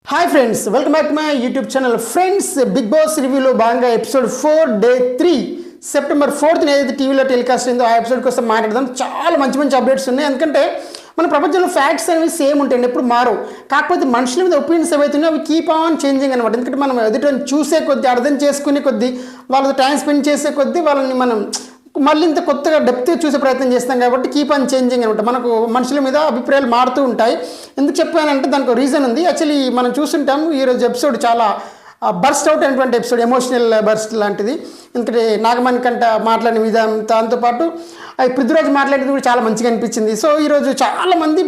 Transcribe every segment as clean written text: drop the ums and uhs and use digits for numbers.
Hi friends, welcome back to my YouTube channel. Friends, Bigg Boss రివ్యూలో భాగంగా episode 4 day 3 September 4th ఏదైతే టీవీలో telecast అయిందో ఆ ఎపిసోడ్ కోసం మాట్లాడదాం. చాలా మంచి అప్డేట్స్ ఉన్నాయి. ఎందుకంటే మన ప్రపంచంలో ఫ్యాక్ట్స్ అనేవి సేమ్ ఉంటాయండి, ఎప్పుడు మారవు. కాకపోతే మనుషుల మీద ఒపీనియన్స్ ఏవైతున్నాయో అవి కీప్ ఆన్ చేంజింగ్ అనమాట. ఎందుకంటే మనం ఎదుటి చూసే కొద్దీ, అర్థం చేసుకునే కొద్దీ, వాళ్ళతో టైం స్పెండ్ చేసే కొద్దీ వాళ్ళని మనం మళ్ళీ ఇంత కొత్తగా డెప్త్ చూసే ప్రయత్నం చేస్తాం. కాబట్టి కీప్ ఆన్ చేంజింగ్ అనమాట. మనకు మనుషుల మీద అభిప్రాయాలు మారుతూ ఉంటాయి. ఎందుకు చెప్పానంటే దానికి ఒక రీజన్ ఉంది. యాక్చువల్లీ మనం చూస్తుంటాం ఈరోజు ఎపిసోడ్ చాలా బర్స్ట్ అవుట్ అయినటువంటి ఎపిసోడ్, ఎమోషనల్ బర్స్ట్ లాంటిది. ఎందుకంటే నాగమణి కంట మాట్లాడిన విధానం, దాంతోపాటు పృథ్వీరాజ్ మాట్లాడేది కూడా చాలా మంచిగా అనిపించింది. సో ఈరోజు చాలామంది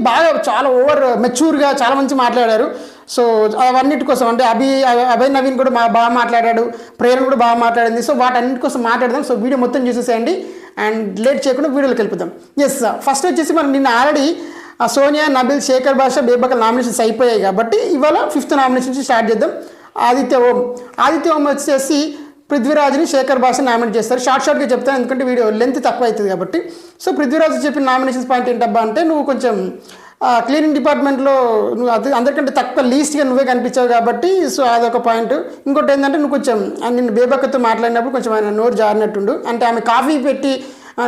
చాలా ఓవర్ మెచ్యూర్గా చాలా మంచి మాట్లాడారు. సో అవన్నిటి కోసం అంటే అభయ్ నవీన్ కూడా బాగా మాట్లాడాడు, ప్రేరణ కూడా బాగా మాట్లాడింది. సో వాటన్నిటి కోసం మాట్లాడదాం. సో వీడియో మొత్తం చూసేసేయండి అండ్ లేట్ చేయకుండా వీడియోలోకి వెళ్ళిపోదాం. ఎస్, ఫస్ట్ వచ్చేసి మనం నిన్న ఆల్రెడీ సోనియా, నబిల్, శేఖర్ భాష, బేబకల్ నామినేషన్స్ అయిపోయాయి. కాబట్టి ఇవాళ 5th నామినేషన్ నుంచి స్టార్ట్ చేద్దాం. ఆదిత్య ఓం వచ్చేసి పృథ్వీరాజ్ని, శేఖర్ భాష నామినేట్ చేస్తారు. షార్ట్గా చెప్తాను ఎందుకంటే వీడియో లెంత్ తక్కువ అవుతుంది కాబట్టి. సో పృథ్వీరాజ్ చెప్పిన నామినేషన్స్ పాయింట్ ఏంటబ్బా అంటే, నువ్వు కొంచెం క్లీనింగ్ డిపార్ట్మెంట్లో నువ్వు అందరికంటే తక్కువ లీస్ట్గా నువ్వే కనిపించావు కాబట్టి సో అదొక పాయింట్. ఇంకోటి ఏంటంటే నువ్వు కొంచెం నిన్ను బేబక్కతో మాట్లాడినప్పుడు కొంచెం ఆయన నోరు జారినట్టుండు. అంటే ఆమె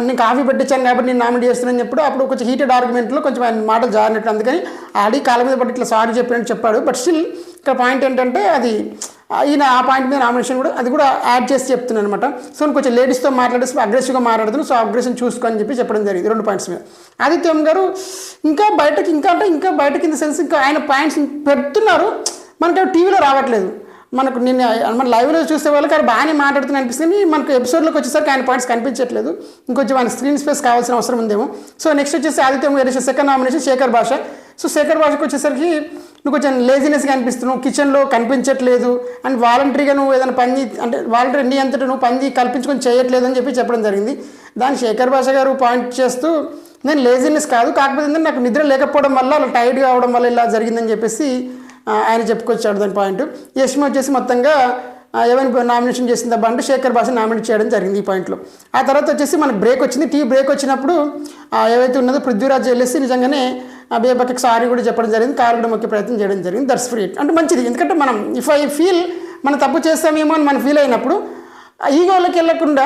నేను కాఫీ పెట్టించాను కాబట్టి నేను నామినేట్ చేస్తున్నాను చెప్పాడు. అప్పుడు కొంచెం హీటెడ్ ఆర్గ్యుమెంట్లో కొంచెం ఆయన మాటలు జారినట్టు, అందుకని ఆడి కాళ్ళ మీద పట్టి ఇట్లా సారీ చెప్పినట్టు చెప్పాడు. బట్ స్టిల్ ఇక్కడ పాయింట్ ఏంటంటే అది ఈయన ఆ పాయింట్ మీద నామినేషన్ కూడా అది కూడా యాడ్ చేసి చెప్తున్నాను అనమాట. సో కొంచెం లేడీస్తో మాట్లాడేసి అగ్రెసివ్గా మాట్లాడుతున్నాను. సో అగ్రెషన్ చూసుకొని చెప్పి చెప్పడం జరిగింది 2 పాయింట్స్ మీద. ఆదిత్యం గారు ఇంకా బయటకి ఇన్ ద సెన్స్ ఇంకా ఆయన పాయింట్స్ పెడుతున్నారు, మనకి టీవీలో రావట్లేదు. మనకు మన లైవ్లో చూసే వాళ్ళకి అది బాగానే మాట్లాడుతున్నా అనిపిస్తుంది. మనకు ఎపిసోడ్లోకి వచ్చేసరికి ఆయన పాయింట్స్ కనిపించట్లేదు. ఇంకొంచెం ఆయన స్క్రీన్ స్పేస్ కావాల్సిన అవసరం ఉందేమో. సో నెక్స్ట్ వచ్చేసి ఆదిత్యం గారు సెకండ్ నామినేషన్ శేఖర్ భాష. సో శేఖర్ భాషకు వచ్చేసరికి నువ్వు కొంచెం లేజినెస్గా అనిపిస్తున్నావు, కిచెన్లో కనిపించట్లేదు అండ్ వాలంటరీగా నువ్వు ఏదైనా పని అంటే వాలంటరీ నీ అంతటా నువ్వు పని కల్పించుకొని చేయట్లేదు అని చెప్పి చెప్పడం జరిగింది. దాన్ని శేఖర్ భాష గారు పాయింట్ చేస్తూ, నేను లేజినెస్ కాదు, కాకపోతే ఏంటంటే నాకు నిద్ర లేకపోవడం వల్ల అలా టైర్డ్గా అవడం వల్ల ఇలా జరిగిందని చెప్పేసి ఆయన చెప్పుకొచ్చాడు దాని పాయింట్. యష్మి వచ్చేసి మొత్తంగా ఎవరిని నామినేషన్ చేసిందబ్బా అంటే శేఖర్ భాష నామినేట్ చేయడం జరిగింది ఈ పాయింట్లో. ఆ తర్వాత వచ్చేసి మనకు బ్రేక్ వచ్చింది. టీ బ్రేక్ వచ్చినప్పుడు ఏవైతే ఉన్నదో పృథ్వీరాజ్ వెళ్ళేసి నిజంగానే బేబక్కకి సారీ కూడా చెప్పడం జరిగింది, కారు కూడా మొక్కే ప్రయత్నం చేయడం జరిగింది. దట్స్ ఫ్రీ అంటే మంచిది. ఎందుకంటే మనం ఇఫ్ ఐ ఫీల్ మనం తప్పు చేస్తామేమో అని మనం ఫీల్ అయినప్పుడు ఈగోలోకి వెళ్ళకుండా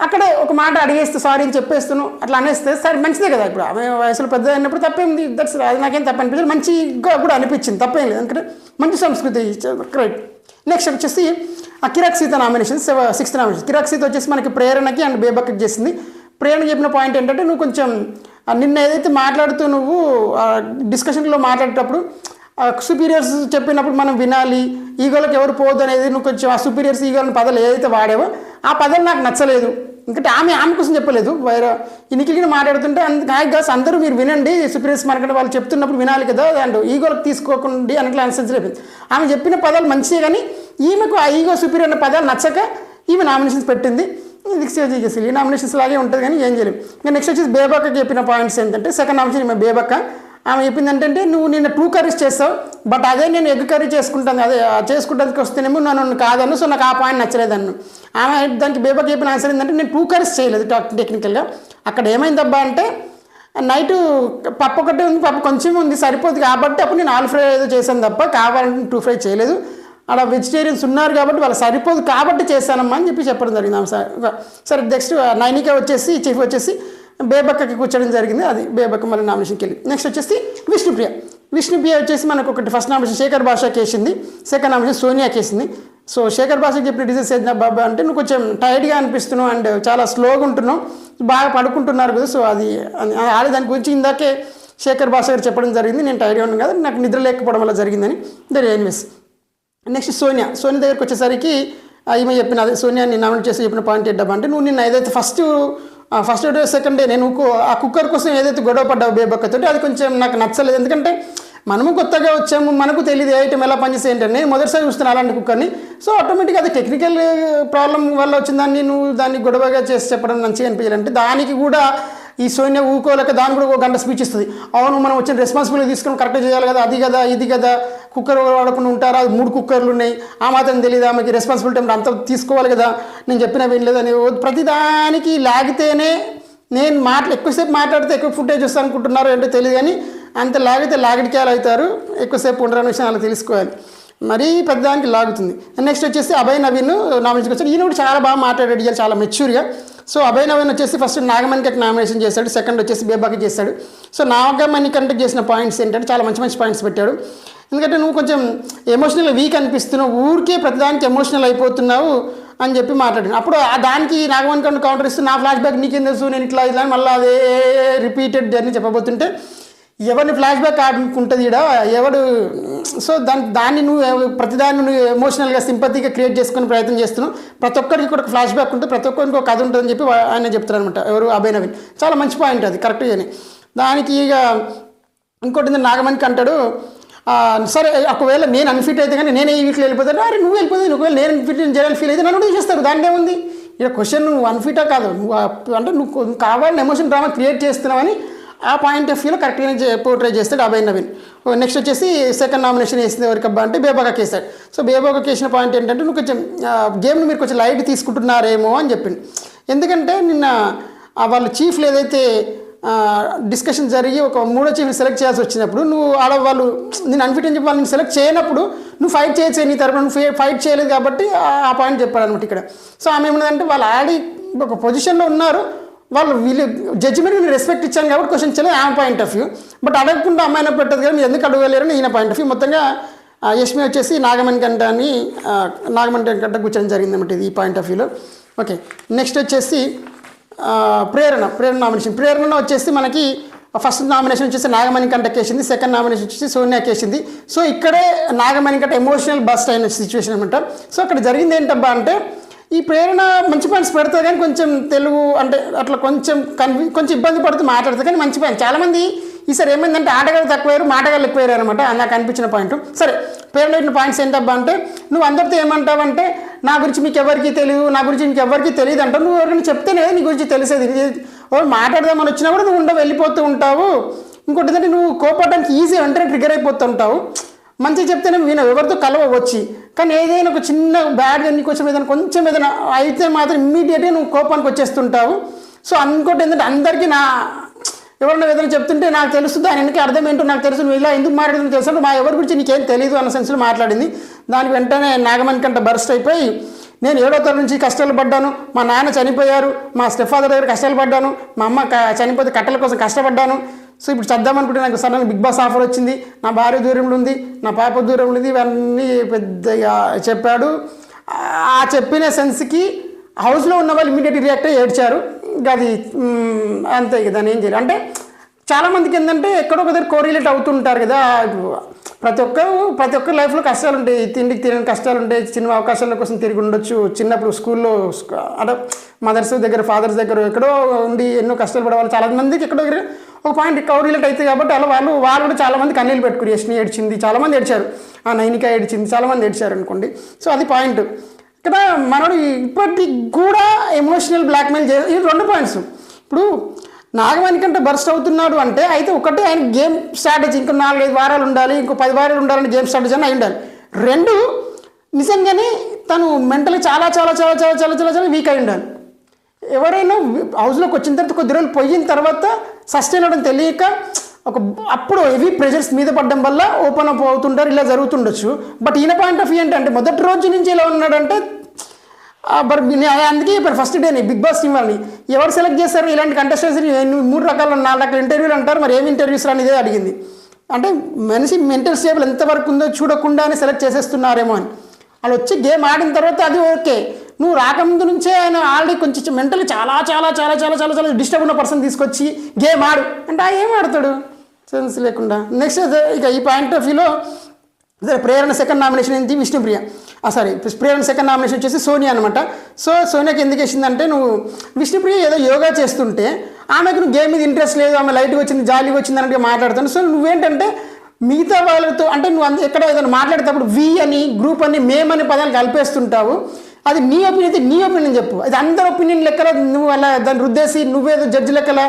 అక్కడే ఒక మాట అడిగేస్తే సారీ అని చెప్పేస్తున్నాను అట్లా అనేస్తే సరే మంచిదే కదా. ఇప్పుడు ఆమె వయసులో పెద్ద అయినప్పుడు తప్పేంది, దట్స్ అది నాకేం తప్ప అనిపించింది, మంచిగా కూడా అనిపించింది, తప్పేం లేదు. ఎందుకంటే మంచి సంస్కృతి రైట్. నెక్స్ట్ వచ్చేసి కిరాక్ సీత నామినేషన్స్ 6th నామినేషన్. కిరాక్ సీత వచ్చేసి మనకి ప్రేరణకి అండ్ బేబక్కకి చేసింది. ప్రేరణ చెప్పిన పాయింట్ ఏంటంటే, నువ్వు కొంచెం నిన్న ఏదైతే మాట్లాడుతూ నువ్వు డిస్కషన్లో మాట్లాడేటప్పుడు సుపీరియర్స్ చెప్పినప్పుడు మనం వినాలి, ఈగోలకు ఎవరు పోదు అనేది నువ్వు కొంచెం ఆ సుపీరియర్స్ ఈగోలని పదాలు ఏదైతే వాడావో ఆ పదాలు నాకు నచ్చలేదు. ఎందుకంటే ఆమె కోసం చెప్పలేదు, వేరే ఇనికిలిగిన మాట్లాడుతుంటే గాస్ అందరూ మీరు వినండి, సుపీరియర్స్ మార్కెట్ వాళ్ళు చెప్తున్నప్పుడు వినాలి కదా అండ్ ఈగోలకు తీసుకోకుండా అన్నట్లు ఆన్సర్ చెప్పింది. ఆమె చెప్పిన పదాలు మంచిదే కానీ ఈమెకు ఆ ఈగో సుపీరియర్ అన్న పదాలు నచ్చక ఈమె నామినేషన్స్ పెట్టింది. ఈ నామినేషన్స్ లాగే ఉంటుంది కానీ ఏం చేయలేము. ఇంకా నెక్స్ట్ వచ్చేసి బేబక్కకి చెప్పిన పాయింట్స్ ఏంటంటే, సెకండ్ నామినేషన్ ఈమె బేబక్క. ఆమె చెప్పింది ఏంటంటే, నువ్వు నిన్న 2 కర్రీస్ చేస్తావు బట్ అదే నేను ఎగ్ కర్రీ చేసుకుంటాను, అదే చేసుకుంటానికి వస్తేనేమో నన్ను కాదన్ను, సో నాకు ఆ పాయింట్ నచ్చలేదన్ను. ఆమె దానికి బేబక్క చెప్పిన ఆన్సర్ ఏంటంటే, నేను 2 కర్రీస్ చేయలేదు టెక్నికల్గా. అక్కడ ఏమైందబ్బా అంటే నైట్ పప్పు ఒకటే ఉంది, పప్పు కొంచెం ఉంది సరిపోదు కాబట్టి అప్పుడు నేను ఆలు ఫ్రై ఏదో చేశాను తప్ప కావాలంటే 2 ఫ్రై చేయలేదు. అలా వెజిటేరియన్స్ ఉన్నారు కాబట్టి వాళ్ళు సరిపోదు కాబట్టి చేశానమ్మా అని చెప్పి చెప్పడం జరిగింది ఆమె. సరే నెక్స్ట్ నైనిక వచ్చేసి చీఫ్ వచ్చేసి బేబక్కకి కూర్చోడం జరిగింది. అది బేబక్క మళ్ళీ నామినేషన్కి వెళ్ళి. నెక్స్ట్ వచ్చేసి విష్ణుప్రియ వచ్చేసి మనకు ఒకటి ఫస్ట్ నామినేషన్ శేఖర్ భాషకి వేసింది, సెకండ్ నామినేషన్ సోనియాకి వేసింది. సో శేఖర్ భాషకి చెప్పిన డిజైన్స్ ఏంటన్నా బాబా అంటే, నువ్వు కొంచెం టైర్డ్గా అనిపిస్తున్నావు అండ్ చాలా స్లోగా ఉంటున్నావు, బాగా పడుకుంటున్నారు కదా. సో అది దాని గురించి ఇందాకే శేఖర్ భాష గారు చెప్పడం జరిగింది, నేను టైర్డ్గా ఉన్నాను కదా, నాకు నిద్ర లేకపోవడం వల్ల జరిగిందని. ఎనీవేస్ నెక్స్ట్ సోనియా దగ్గరికి వచ్చేసరికి ఈమె చెప్పిన అదే సోనియాని నామినేట్ చేసి చెప్పిన పాయింట్ ఏంటబ్బా అంటే, నువ్వు నిన్న ఏదైతే ఫస్ట్ డే సెకండ్ డే నేను ఆ కుక్కర్ కోసం ఏదైతే గొడవ పడ్డావు బేబక్కతో అది కొంచెం నాకు నచ్చలేదు. ఎందుకంటే మనము కొత్తగా వచ్చాము, మనకు తెలియదు ఏ ఐటమ్ ఎలా పనిచేస్తే ఏంటంటే, నేను మొదటిసారి చూస్తున్నాను అలాంటి కుక్కర్ని. సో ఆటోమేటిక్గా అది టెక్నికల్ ప్రాబ్లం వల్ల వచ్చిన దాన్ని నువ్వు దాన్ని గొడవగా చేసి చెప్పడం మంచిగా అనిపించాలంటే, దానికి కూడా ఈ సోనియా ఊకోలేక దాని కూడా 1 గంట స్పీచ్ ఇస్తుంది. అవును మనం వచ్చిన రెస్పాన్సిబిలిటీ తీసుకొని కరెక్ట్గా చేయాలి కదా, అది కదా ఇది కదా, కుక్కర్ వాడకుండా ఉంటారా, 3 కుక్కర్లు ఉన్నాయి, ఆ మాత్రం తెలియదు ఆమెకి రెస్పాన్సిబిలిటీ అంతా తీసుకోవాలి కదా, నేను చెప్పినా వినలేదని ప్రతిదానికి లాగితేనే నేను ఎక్కువసేపు మాట్లాడితే ఎక్కువ ఫుటేజ్ వస్తాను అనుకుంటున్నారు ఏంటో తెలియదు కానీ అంత లాగితే లాగడికాయలు అవుతారు, ఎక్కువసేపు ఉండరని విషయం అలా తెలుసుకోవాలి. మరీ పెద్దదానికి లాగుతుంది. నెక్స్ట్ వచ్చేసి అభయ్ నవీన్ నామినేషన్కి వచ్చాడు. ఈయన కూడా చాలా బాగా మాట్లాడాడు, ఇవాళ చాలా మెచ్యూర్గా. సో అభయ్ నవీన్ వచ్చేసి ఫస్ట్ నాగమణికి నామినేషన్ చేశాడు, సెకండ్ వచ్చేసి బేబాకి చేశాడు. సో నాగమణి కంటే చేసిన పాయింట్స్ ఏంటంటే చాలా మంచి మంచి పాయింట్స్ పెట్టాడు. ఎందుకంటే నువ్వు కొంచెం ఎమోషనల్ వీక్ అనిపిస్తున్నావు, ఊరికే ప్రతిదానికి ఎమోషనల్ అయిపోతున్నావు అని చెప్పి మాట్లాడాను. అప్పుడు దానికి నాగమణి కంటే కౌంటర్ ఇస్తూ నా ఫ్లాష్ బ్యాక్ నీకేం తెలుసు, నేను ఇట్లా ఇలా మళ్ళీ అదే రిపీటెడ్ జర్నీ చెప్పబోతుంటే ఎవరిని ఫ్లాష్ బ్యాక్ ఆడుకుంటుంది ఇక్కడ ఎవడు. సో దాన్ని నువ్వు ప్రతిదాన్ని నువ్వు ఎమోషనల్గా సింపతిగా క్రియేట్ చేసుకునే ప్రయత్నం చేస్తున్నావు. ప్రతి ఒక్కరికి కూడా ఫ్లాష్ బ్యాక్ ఉంటుంది, ప్రతి ఒక్కరికి ఒక కథ ఉంటుందని చెప్పి ఆయన చెప్తారు అనమాట. ఎవరు అభయ్ నవీన్. చాలా మంచి పాయింట్ అది, కరెక్ట్గానే. దానికి ఇక ఇంకోటి నాగమణికి అంటాడు, సరే ఒకవేళ నేను అన్ఫిట్ అయితే కానీ నేను ఈ వీక్లో వెళ్ళిపోతాను, అరే నువ్వు వెళ్ళిపోతాను, ఒకవేళ నేను అన్ఫిట్ చేయాలని ఫీల్ అయితే నన్ను తీసేస్తారు, దాంట్లో ఏముంది. ఇక క్వశ్చన్ నువ్వు అన్ఫిటా కాదు, అంటే నువ్వు కావాలని ఎమోషన్ డ్రామా క్రియేట్ చేస్తున్నావని ఆ పాయింట్ ఆఫ్ వ్యూలో కరెక్ట్గా పోర్ట్రే చేస్తాడు అభయ్ నవీన్. నెక్స్ట్ వచ్చేసి సెకండ్ నామినేషన్ వేసింది ఎవరికబ్బా అంటే బేబాకి వేసాడు. సో బేబాకి వేసిన పాయింట్ ఏంటంటే నువ్వు కొంచెం గేమ్ని మీరు కొంచెం లైట్ తీసుకుంటున్నారేమో అని చెప్పింది. ఎందుకంటే నిన్న వాళ్ళు చీఫ్లు ఏదైతే డిస్కషన్ జరిగి ఒక మూడో చీఫ్ని సెలెక్ట్ చేయాల్సి వచ్చినప్పుడు నువ్వు ఆడవాళ్ళు నేను అన్ఫిట్ అని చెప్పి వాళ్ళని సెలెక్ట్ చేయనప్పుడు నువ్వు ఫైట్ చేయొచ్చు, నీ తరపున నువ్వు ఫైట్ చేయలేదు కాబట్టి ఆ పాయింట్ చెప్పాడు అనమాట ఇక్కడ. సో ఆమె ఏమన్నదంటే వాళ్ళు ఆడి ఒక పొజిషన్లో ఉన్నారు, వాళ్ళు వీళ్ళు జడ్జిమెంట్ రెస్పెక్ట్ ఇచ్చాను కాబట్టి క్వశ్చన్ చేయలేదు ఆమె పాయింట్ ఆఫ్ వ్యూ. బట్ అడగకుండా అమ్మాయిన పెట్టదు కదా మీరు ఎందుకు అడగలేరని ఈయన పాయింట్ ఆఫ్ వ్యూ. మొత్తంగా యష్మి వచ్చేసి నాగమణి కంట కూర్చోడం జరిగింది అన్నమాట ఇది ఈ పాయింట్ ఆఫ్ వ్యూలో. ఓకే, నెక్స్ట్ వచ్చేసి ప్రేరణ నామినేషన్ వచ్చేసి మనకి ఫస్ట్ నామినేషన్ వచ్చేసి నాగమణి కంటకి వేసింది, సెకండ్ నామినేషన్ వచ్చేసి సోనియాకి వేసింది. సో ఇక్కడే నాగమణి కంట ఎమోషనల్ బస్ట్ అయిన సిచ్యువేషన్ అనమాట. సో అక్కడ జరిగింది ఏంటబ్బా అంటే ఈ ప్రేరణ మంచి పాయింట్స్ పెడతారు కానీ కొంచెం తెలుగు అంటే అట్లా కొంచెం ఇబ్బంది పడుతూ మాట్లాడుతుంది కానీ మంచి పాయింట్. చాలామంది ఈసారి ఏమైందంటే ఆటగాళ్ళు తక్కువయ్యారు, మాటగాళ్ళు ఎక్కువయ్యారు అనమాట. నాకు అనిపించిన పాయింట్. సరే, ప్రేరణ పెట్టిన పాయింట్స్ ఏంటబ్బా అంటే నువ్వు అందరితో ఏమంటావంటే నా గురించి మీకు ఎవరికి తెలియదు, నా గురించి మీకు ఎవరికి తెలియదు అంటావు. నువ్వు ఎవరికైనా చెప్తేనే నీ గురించి తెలిసేది. మాట్లాడదామని వచ్చినా కూడా నువ్వు వెళ్ళిపోతూ ఉంటావు. ఇంకోటి ఏంటంటే నువ్వు కోపడడానికి ఈజీ వెంటనే ట్రిగర్ అయిపోతూ ఉంటావు. మంచిగా చెప్తేనే వినవు, ఎవరితో కలవచ్చు. కానీ ఏదైనా ఒక చిన్న బ్యాడ్గా నీకు వచ్చిన కొంచెం ఏదైనా అయితే మాత్రం ఇమ్మీడియట్గా నువ్వు కోపానికి వచ్చేస్తుంటావు. సో ఇంకోటి ఏంటంటే అందరికీ ఎవరన్నా ఏదైనా చెప్తుంటే నాకు తెలుస్తుంది దాని వెనక అర్థం ఏంటో నాకు తెలుసు, నువ్వు ఇలా ఎందుకు మాట్లాడుతుందో తెలుసు, మా ఎవరి గురించి నీకేం తెలియదు అన్న సెన్స్లో మాట్లాడింది. దానికి వెంటనే నాగమణి కంట బర్స్ట్ అయిపోయి నేను 7వ తరగతి నుంచి కష్టాలు పడ్డాను, మా నాన్న చనిపోయారు, మా స్టెప్ ఫాదర్ దగ్గర కష్టాలు పడ్డాను, మా అమ్మ చనిపోతే కట్టెల కోసం కష్టపడ్డాను. సో ఇప్పుడు చద్దామనుకుంటే నాకు సడన్గా బిగ్ బాస్ ఆఫర్ వచ్చింది, నా భార్య దూరంలో ఉంది, నా పాప దూరంలో ఉంది, ఇవన్నీ పెద్దగా చెప్పాడు. ఆ చెప్పిన సెన్స్కి హౌస్లో ఉన్న వాళ్ళు ఇమీడియట్ రియాక్ట్ అయ్యి ఏడ్చారు. అది అంతే కదా, దాన్ని ఏం చేయాలి అంటే చాలామందికి ఏంటంటే ఎక్కడో ఒక దగ్గర కోరిలేట్ అవుతుంటారు కదా. ప్రతి ఒక్కరి లైఫ్లో కష్టాలు ఉంటాయి, తిండికి తినని కష్టాలు ఉంటాయి, చిన్న అవకాశాల కోసం తిరిగి ఉండొచ్చు. చిన్నప్పుడు స్కూల్లో అంటే మదర్స్ దగ్గర ఫాదర్స్ దగ్గర ఎక్కడో ఉండి ఎన్నో కష్టాలు పడేవాళ్ళు చాలామందికి ఎక్కడో దగ్గర ఒక పాయింట్ కోరిలేట్ అవుతాయి. కాబట్టి అలా వాళ్ళు కూడా చాలామంది కన్నీళ్ళు పెట్టుకుని యష్మి ఏడ్చింది, చాలామంది ఏడ్చారు, నైనిక ఏడ్చింది, చాలామంది ఏడ్చారు అనుకోండి. సో అది పాయింట్. ఇక్కడ మనోడు ఇప్పటికి కూడా ఎమోషనల్ బ్లాక్మెయిల్ ఇది 2 పాయింట్స్. ఇప్పుడు నాగమణి కంటే బర్స్ట్ అవుతున్నాడు అంటే అయితే ఒకటే ఆయన గేమ్ స్ట్రాటజీ ఇంకో 4-5 వారాలు ఉండాలి, ఇంకో 10 వారాలు ఉండాలని గేమ్ స్ట్రాటజీ అని అయి ఉండాలి. 2 నిజంగానే తను మెంటలీ చాలా చాలా చాలా చాలా చాలా చాలా చాలా వీక్ అయి ఉండాలి. ఎవరైనా హౌస్లోకి వచ్చిన తర్వాత కొద్ది రోజులు పోయిన తర్వాత సస్టైన్ అవ్వడం తెలియక అప్పుడు హెవీ ప్రెషర్స్ మీద పడడం వల్ల ఓపెన్ అప్ అవుతుంటారు, ఇలా జరుగుతుండొచ్చు. బట్ ఈయన పాయింట్ ఆఫ్ వ్యూ ఏంటంటే మొదటి రోజు నుంచి ఇలా ఉన్నాడంటే అందుకే ఇప్పుడు ఫస్ట్ డేని బిగ్ బాస్ టీం వాళ్ళని ఎవరు సెలెక్ట్ చేస్తారు ఇలాంటి కంటెస్టెంట్స్ 3 రకాల 4 రకాల ఇంటర్వ్యూలు అంటారు, మరి ఏమి ఇంటర్వ్యూస్ రాని ఇదే అడిగింది. అంటే మనిషి మెంటల్ స్టేబుల్ ఎంతవరకు ఉందో చూడకుండానే సెలెక్ట్ చేసేస్తున్నారేమో అని. వాళ్ళు వచ్చి గేమ్ ఆడిన తర్వాత అది ఓకే, నువ్వు రాకముందు నుంచే ఆయన ఆల్రెడీ కొంచెం మెంటల్ చాలా చాలా చాలా చాలా చాలా చాలా డిస్టర్బ్ ఉన్న పర్సన్ తీసుకొచ్చి గేమ్ ఆడు అంటే ఏం ఆడతాడు సెన్స్ లేకుండా. నెక్స్ట్ ఇక ఈ పాయింట్ ఆఫ్ వ్యూలో ప్రేరణ సెకండ్ నామినేషన్ ఏంటి విష్ణుప్రియ, ప్రేరణ సెకండ్ నామినేషన్ వచ్చేసి సోనియా అనమాట. సో సోనియాకి ఎందుకు వేసిందంటే నువ్వు విష్ణుప్రియ ఏదో యోగా చేస్తుంటే ఆమెకు నువ్వు గేమ్ మీద ఇంట్రెస్ట్ లేదు, ఆమె లైట్గా వచ్చింది జాలీగా వచ్చింది అన్నట్టుగా మాట్లాడుతాను. సో నువ్వేంటంటే మిగతా వాళ్ళతో అంటే నువ్వు ఎక్కడ ఏదైనా మాట్లాడేటప్పుడు వి అని గ్రూప్ అని మేమ్ అనే పదాలు కలిపేస్తుంటావు. అది నీ ఒపీనియన్ అయితే నీ ఒపీనియన్ చెప్పు, అది అందరి ఒపీనియన్ లెక్కల నువ్వు అలా దాన్ని రుద్దేసి నువ్వేదో జడ్జి లెక్కల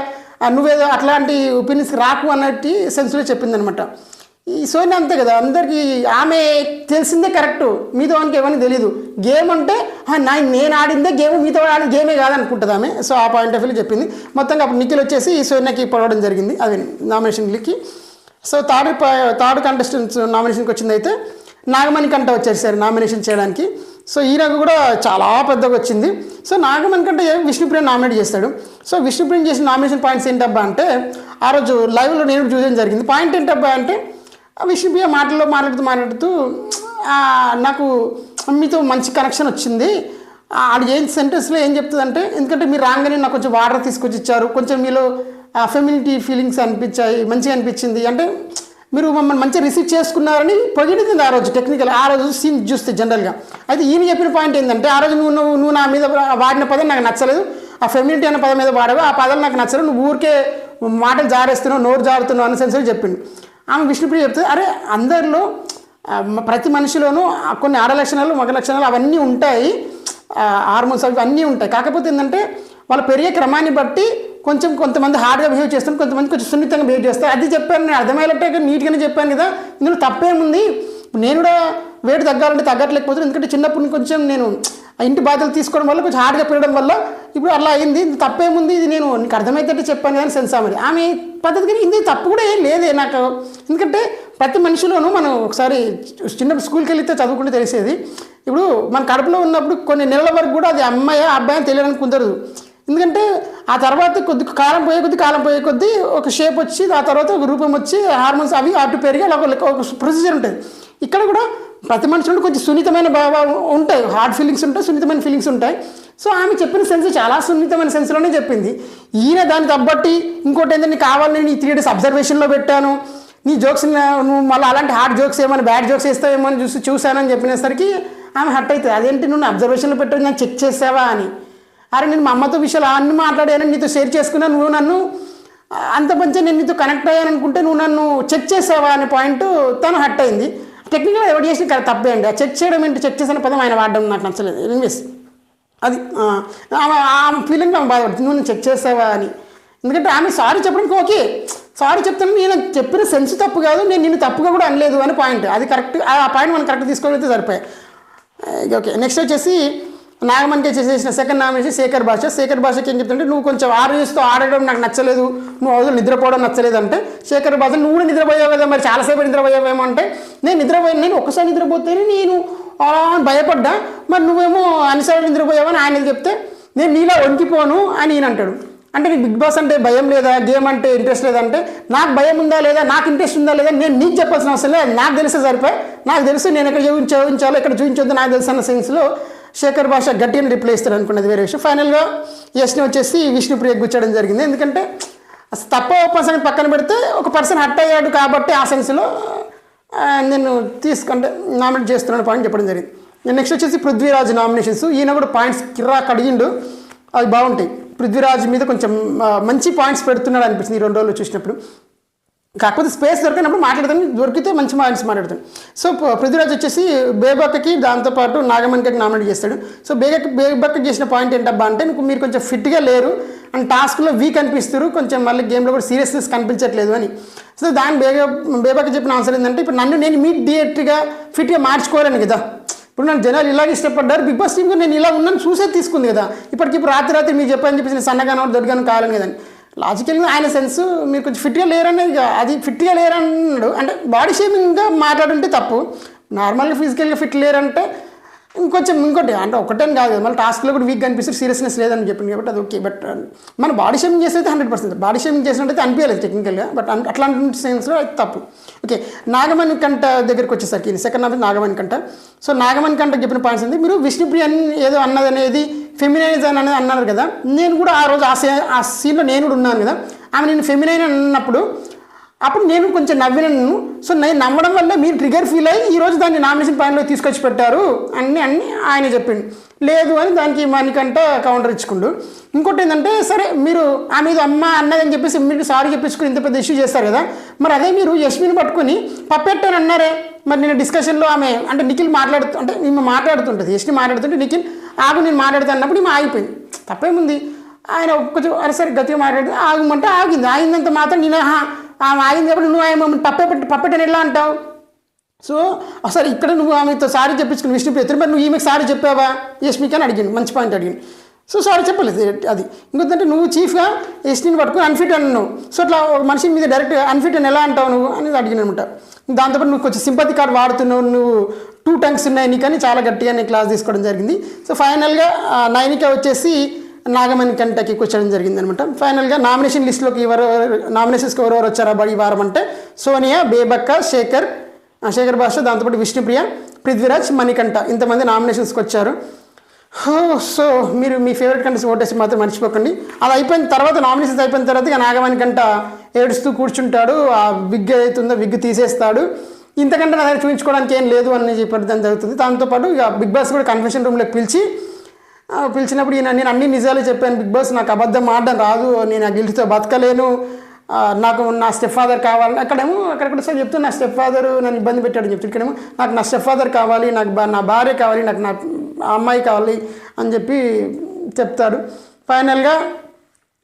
నువ్వేదో అట్లాంటి ఒపీనియన్స్ రాకు అన్నట్టు సెన్స్లో చెప్పిందనమాట. ఈ సోనియా అంతే కదా, అందరికీ ఆమె తెలిసిందే కరెక్టు, మీతో వానికి ఏమని తెలియదు. గేమ్ అంటే నేను ఆడిందే గేమ్, మీతో ఆడిన గేమే కాదనుకుంటుంది ఆమె. సో ఆ పాయింట్ ఆఫ్ వ్యూలో చెప్పింది. మొత్తంగా అప్పుడు నిఖిల్ వచ్చేసి సోనియాకి పొడవడం జరిగింది అది నామినేషన్లకి. సో థర్డ్ కంటెస్టెంట్స్ నామినేషన్కి వచ్చింది అయితే నాగమణికంట వచ్చేసారు నామినేషన్ చేయడానికి. సో ఈయనకు కూడా చాలా పెద్దగా వచ్చింది. సో నాగమణికంట విష్ణుప్రియ నామినేట్ చేస్తాడు. సో విష్ణుప్రియ చేసిన నామినేషన్ పాయింట్స్ ఏంటబ్బా అంటే, ఆ రోజు లైవ్లో నేను చూడడం జరిగింది. పాయింట్ ఏంటబ్బా అంటే, విష్ణుప్రియ మాట్లాడుతూ నాకు మీతో మంచి కనెక్షన్ వచ్చింది. అది ఏం సెంటెన్స్లో ఏం చెప్తుందంటే, ఎందుకంటే మీరు రాగానే నాకు కొంచెం వాటర్ తీసుకొచ్చి ఇచ్చారు, కొంచెం మీలో ఫెమినిటీ ఫీలింగ్స్ అనిపించాయి, మంచిగా అనిపించింది, అంటే మీరు మమ్మల్ని మంచిగా రిసీవ్ చేసుకున్నారని పొగిడింది ఆ రోజు. టెక్నికల్ ఆ రోజు సీన్ చూస్తే జనరల్గా. అయితే ఈయన చెప్పిన పాయింట్ ఏంటంటే, ఆ రోజు నువ్వు నా మీద వాడిన పదం నాకు నచ్చలేదు, ఆ ఫెమినిటీ అనే పదం మీద వాడవు, ఆ పదాలు నాకు నచ్చలేదు, నువ్వు ఊరికే మాటలు జారేస్తున్నావు, నోరు జారుతున్నావు అనే సెన్స్లో చెప్పిండు. ఆమె విష్ణుప్రియ చెప్తుంది, అరే అందరిలో ప్రతి మనిషిలోనూ కొన్ని ఆడ లక్షణాలు మగ లక్షణాలు అవన్నీ ఉంటాయి, హార్మోన్స్ అవి అన్నీ ఉంటాయి. కాకపోతే ఏంటంటే వాళ్ళు పెరిగే క్రమాన్ని బట్టి కొంతమంది హార్డ్గా బిహేవ్ చేస్తారు, కొంతమంది కొంచెం సున్నితంగా బిహేవ్ చేస్తారు. అది చెప్పాను నేను, అర్థమయ్యేటట్టే నీట్గానే చెప్పాను కదా, ఇందులో తప్పేముంది. నేను కూడా వేడి తగ్గాలంటే తగ్గట్లేకపోతున్నాను, ఎందుకంటే చిన్నప్పుడు కొంచెం నేను ఇంటి బాధలు తీసుకోవడం వల్ల కొంచెం హార్డ్గా పెరగడం వల్ల ఇప్పుడు అలా అయింది, తప్పేముంది, ఇది నేను నీకు అర్థమయ్యేటట్టు చెప్పాను కానీ సెన్స్ ఆమె ఆమె పద్ధతి. కానీ ఇది తప్పు కూడా ఏం లేదే నాకు, ఎందుకంటే ప్రతి మనిషిలోనూ మనం ఒకసారి చిన్న స్కూల్కి వెళ్తే చదువుకుంటే తెలిసేది. ఇప్పుడు మన కడుపులో ఉన్నప్పుడు కొన్ని నెలల వరకు కూడా అది అమ్మాయి అబ్బాయి అని తెలియడానికి కుదరదు. ఎందుకంటే ఆ తర్వాత కాలం పోయే కొద్దీ ఒక షేప్ వచ్చి, ఆ తర్వాత ఒక రూపం వచ్చి, హార్మోన్స్ అవి అటు పెరిగి అలా ఒక ప్రొసీజర్ ఉంటుంది. ఇక్కడ కూడా ప్రతి మనిషిలో కొంచెం సున్నితమైన భావాలు ఉంటాయి, హార్డ్ ఫీలింగ్స్ ఉంటాయి, సున్నితమైన ఫీలింగ్స్ ఉంటాయి. సో ఆమె చెప్పిన సెన్స్ చాలా సున్నితమైన సెన్స్లోనే చెప్పింది. ఈయన దాన్ని తగ్గబట్టి ఇంకోటి ఏంటంటే, నీకు కావాలని నీ 3 days అబ్జర్వేషన్లో పెట్టాను, నీ జోక్స్ నువ్వు మళ్ళీ అలాంటి హార్డ్ జోక్స్ ఏమైనా బ్యాడ్ జోక్స్ వేస్తావేమో అని చూశానని చెప్పినసరికి ఆమె హట్ అవుతుంది. అదేంటి నువ్వు అబ్జర్వేషన్లో పెట్టావు, నేను చెక్ చేసావా అని. అరే నేను మా అమ్మతో విషయాలు అన్నీ మాట్లాడాను, నీతో షేర్ చేసుకున్నా, నువ్వు నన్ను అంత మంచిగా నేను నీతో కనెక్ట్ అయ్యాను అనుకుంటే నువ్వు నన్ను చెక్ చేసావా అనే పాయింట్ తను హట్ అయింది. టెక్నికల్గా ఎవరు చేసిన కదా తప్పే అండి. ఆ చెక్ చేయడం ఏంటి, చెక్ చేసిన పదం ఆయన వాడడం నాకు నచ్చలేదు. ఎనీవేస్ అది ఆమె ఫీలింగ్ ఆమె బాధపడుతుంది, నువ్వు చెక్ చేసావా అని. ఎందుకంటే ఆమె సారీ చెప్పడానికి ఓకే, సారీ చెప్తాను, నేను చెప్పిన సెన్స్ తప్పు కాదు, నేను నిన్ను తప్పుగా కూడా అనలేదు అని పాయింట్. అది కరెక్ట్, ఆ పాయింట్ మనం కరెక్ట్ తీసుకోగలిగితే సరిపోయాయి. ఓకే, నెక్స్ట్ వచ్చేసి నాగమణికి చేసిన సెకండ్ నామినేషన్ శేఖర్ భాషకి ఏం చెప్తుంటే, నువ్వు కొంచెం ఆరోగ్యస్తూ ఆడడం నాకు నచ్చలేదు, నువ్వు అవతల నిద్రపోవడం నచ్చలేదు అంటే, శేఖర్ భాష నువ్వు కూడా నిద్రపోయావు కదా, మరి చాలాసేపు నిద్రపోయావేమో అంటే, నేను ఒక్కసారి నిద్రపోతేనే నేను భయపడ్డా, మరి నువ్వేమో అన్నిసార్లు నిద్రపోయావని ఆయన చెప్తే, నేను నీలా వణికిపోను అని ఈయన అంటాడు. అంటే నీకు బిగ్ బాస్ అంటే భయం లేదా, గేమ్ అంటే ఇంట్రెస్ట్ లేదంటే, నాకు భయం ఉందా లేదా, నాకు ఇంట్రెస్ట్ ఉందా లేదా నేను నీకు చెప్పాల్సిన అవసరం లేదు, నాకు తెలిసే సరిపోయి, నాకు తెలుసు నేను ఎక్కడ చూపించాలో ఎక్కడ చూపించొద్దు నాకు తెలుసు అన్న సెన్స్లో శేఖర్ భాష గట్టిగా రిప్లై ఇస్తాడు అనుకున్నది వేరే విషయం. ఫైనల్గా యష్ని వచ్చేసి విష్ణుప్రియకు గుచ్చడం జరిగింది. ఎందుకంటే అసలు తప్ప పర్సన్ పక్కన పెడితే ఒక పర్సన్ హట్ అయ్యాడు కాబట్టి ఆ సెన్స్లో నేను తీసుకుంటే నామినేట్ చేస్తున్నాను పాయింట్ చెప్పడం జరిగింది. నెక్స్ట్ వచ్చేసి పృథ్వీరాజ్ నామినేషన్స్. ఈయన కూడా పాయింట్స్ కిర్రా కడిగిండు, అవి బాగుంటాయి. పృథ్వీరాజ్ మీద కొంచెం మంచి పాయింట్స్ పెడుతున్నాడు అనిపిస్తుంది ఈ 2 రోజులు చూసినప్పుడు. కాకపోతే స్పేస్ దొరికినప్పుడు మాట్లాడతాను, దొరికితే మంచి పాయింట్స్ మాట్లాడతాను. సో పృథ్వీరాజ్ వచ్చేసి బేబక్కకి దాంతోపాటు నాగమణికి నామినేట్ చేస్తాడు. సో బేబక్కకి చేసిన పాయింట్ ఏంటబ్బా అంటే, మీరు కొంచెం ఫిట్గా లేరు అండ్ టాస్క్లో వీక్ అనిపిస్తారు, కొంచెం మళ్ళీ గేమ్లో కూడా సీరియస్నెస్ కనిపించట్లేదు అని. సో దాని బేబక్క చెప్పిన ఆన్సర్ ఏంటంటే, ఇప్పుడు నన్ను నేను ఇమ్మీడియట్గా ఫిట్గా మార్చుకోలేను కదా, ఇప్పుడు నన్ను జనాలు ఇలాగే ఇష్టపడ్డారు, బిగ్ బాస్ టీమ్గా నేను ఇలా ఉన్నాను చూసే తీసుకుంది కదా, ఇప్పటికిప్పుడు రాత్రి మీరు చెప్పని చెప్పేసి నేను సన్నగానో దొడ్గానో కావాలని కదండి. లాజికల్గా ఆయన సెన్స్ మీరు కొంచెం ఫిట్గా లేరనేది, అది ఫిట్గా లేరన్నాడు అంటే బాడీ షేమింగ్గా మాట్లాడుంటే తప్పు. నార్మల్గా ఫిజికల్గా ఫిట్ లేరంటే ఇంకోటి అంటే ఒకటేం కాదు, మళ్ళీ టాస్క్లో కూడా వీక్ కనిపిస్తుంది, సీరియస్నెస్ లేదని చెప్పింది కాబట్టి అది ఓకే. బట్ మన బాడీ షేమింగ్ చేస్తే 100%, బాడీ షేమింగ్ చేసినట్టయితే అనిపించలేదు టెక్నికల్గా, బట్ అట్లాంటి సెన్స్లో అది తప్పు. ఓకే, నాగమణికంట దగ్గరికి వచ్చేసరికి second half Nagamanikanta. So Nagamanikanta చెప్పిన పాయింట్స్ ఉంది, మీరు విష్ణుప్రియ ఏదో అన్నది అనేది ఫెమినైజ్ అనేది అన్నారు కదా, నేను కూడా ఆ రోజు ఆ సీన్లో నేను కూడా ఉన్నాను కదా, ఆమె నేను ఫెమినైన్ అన్నప్పుడు అప్పుడు నేను కొంచెం నవ్వినాను. సో నేను నమ్మడం వల్ల మీరు ట్రిగర్ ఫీల్ అయ్యి ఈరోజు దాన్ని నామినేషన్ పాయింట్లో తీసుకొచ్చి పెట్టారు అన్నీ ఆయన చెప్పిండు. లేదు అని దానికి మణికంట కౌంటర్ ఇచ్చుకుండు. ఇంకోటి ఏంటంటే, సరే మీరు ఆమె అమ్మ అన్నదని చెప్పేసి మీరు సారీ చెప్పించుకుని ఇంత పెద్ద ఇష్యూ చేస్తారు కదా, మరి అదే మీరు యష్మిని పట్టుకుని పప్పెట్టాను అన్నారే, మరి నేను డిస్కషన్లో ఆమె అంటే నిఖిల్ మాట్లాడుతుంటుంది, యష్ని మాట్లాడుతుంటే నిఖిల్ ఆగు నేను మాట్లాడుతున్నప్పుడు ఈమె ఆగిపోయింది. తప్పేముంది, ఆయన కొంచెం అరసరి గట్టిగా మాట్లాడితే ఆగమంటే ఆగిందంత మాత్రం నేను ఆమె ఆగింది కాబట్టి నువ్వు ఆమె పప్పెట్టని ఎలా అంటావు. సో అసలు ఇక్కడ నువ్వు ఆమెతో సారీ చెప్పించుకుని విష్ణుప్రియ మరి నువ్వు ఈమెకు సారీ చెప్పావా యష్మికి అని అడిగింది, మంచి పాయింట్ అడిగింది. సో సారీ చెప్పలేదు అది. ఇంకొంటే నువ్వు చీఫ్గా ఎస్టీని పట్టుకుని అన్ఫిట్ అన్నావు. సో అట్లా ఒక మనిషి మీద డైరెక్ట్ అన్ఫిట్ అని ఎలా అంటావు నువ్వు అనేది అడిగిన అనమాట. దాంతోపాటు నువ్వు కొంచెం సింపతి కార్డ్ వాడుతున్నావు, నువ్వు 2 టంగ్స్ ఉన్నాయి నీకు అని చాలా గట్టిగా నేను క్లాస్ తీసుకోవడం జరిగింది. సో ఫైనల్గా నైనిక వచ్చేసి నాగమణి కంటకి కూర్చోడం జరిగింది అనమాట. ఫైనల్గా నామినేషన్ లిస్ట్లోకి నామినేషన్స్కి ఎవరెవరు వచ్చారా ఈ వారం అంటే సోనియా, బేబక్క, శేఖర్ భాష, దాంతోపాటు విష్ణుప్రియ, పృథ్వీరాజ్, మణికంఠ ఇంతమంది నామినేషన్స్కి వచ్చారు. సో మీరు మీ ఫేవరెట్ కంటెస్ట్ ఓటేసి మాత్రం మర్చిపోకండి. అది అయిపోయిన తర్వాత నామినేషన్స్ అయిపోయిన తర్వాత ఇక నాగమణి కంట ఏడుస్తూ కూర్చుంటాడు. ఆ విగ్ ఏదైతుందో విగ్ తీసేస్తాడు. ఇంతకంటే నా దగ్గర చూపించుకోవడానికి ఏం లేదు అని చెప్పడం జరుగుతుంది. దాంతోపాటు ఇక బిగ్ బాస్ కూడా కన్ఫెషన్ రూమ్లోకి పిలిచినప్పుడు నేను అన్ని నిజాలు చెప్పాను, బిగ్ బాస్ నాకు అబద్ధం ఆడడం రాదు, నేను ఆ గిల్ట్తో బతకలేను, నాకు నా స్టెప్ ఫాదర్ కావాలి. అక్కడెక్కడ సార్ చెప్తూ నా స్టెప్ ఫాదర్ నన్ను ఇబ్బంది పెట్టాడు చెప్తూ, ఇక్కడేమో నాకు నా స్టెప్ ఫాదర్ కావాలి, నాకు నా భార్య కావాలి, నాకు నా అమ్మాయి కావాలి అని చెప్పి చెప్తాడు. ఫైనల్గా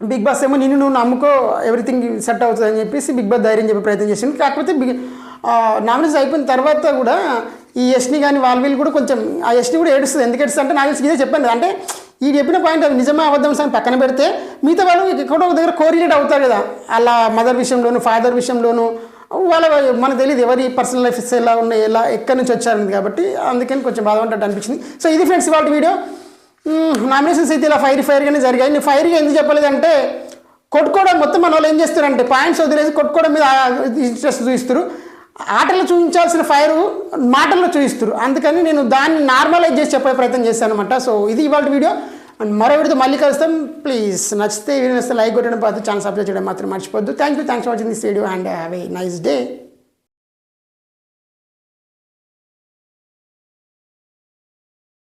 బిగ్ బాస్ ఏమో నిన్ను నువ్వు నమ్ముకో, ఎవ్రీథింగ్ సెట్ అవుతుంది అని చెప్పేసి బిగ్ బాస్ ధైర్యం చెప్పే ప్రయత్నం చేసింది. కాకపోతే నామినేషన్ అయిపోయిన తర్వాత కూడా ఈ యష్ని కానీ వీళ్ళు కూడా కొంచెం ఆ యష్ని కూడా ఏడుస్తుంది. ఎందుకు ఏడుస్తుంది అంటే నాకు తెలిసి ఇదే చెప్పాను అంటే ఈ చెప్పిన పాయింట్ అది నిజమే అబద్ధం అని పక్కన పెడితే మిగతా వాళ్ళు ఎక్కడో ఒక దగ్గర కోరిలేట్ అవుతారు కదా, అలా మదర్ విషయంలోను ఫాదర్ విషయంలోను మనకు తెలియదు ఎవరి పర్సనల్ లైఫ్ ఎలా ఉన్నాయి, ఎలా ఎక్కడి నుంచి వచ్చారని. కాబట్టి అందుకని కొంచెం బాధపడ్డట్టు అనిపించింది. సో ఇది ఫ్రెండ్స్ ఇవాళ వీడియో. నామినేషన్స్ అయితే ఇలా ఫైర్గానే జరిగాయి. నేను ఫైర్గా ఎందుకు చెప్పలేదంటే కొట్టుకోవడం మొత్తం మన వాళ్ళు ఏం చేస్తారంటే పాయింట్స్ వదిలేసి కొట్టుకోవడం మీద ఇంట్రెస్ట్ చూపిస్తారు. ఆటల్లో చూపించాల్సిన ఫైర్ మాటల్లో చూపిస్తారు. అందుకని నేను దాన్ని నార్మలైజ్ చేసి చెప్పే ప్రయత్నం చేశాను అనమాట. సో ఇది ఇవాళ వీడియో. అండ్ మరో వీడియోతో మళ్ళీ కలుస్తాం. ప్లీజ్ నచ్చితే వీడియో లైక్ కొట్టడం, ఛానల్ సబ్స్క్రైబ్ చేయడం మాత్రం మర్చిపోద్దు. Thank you for watching this video and have a nice day.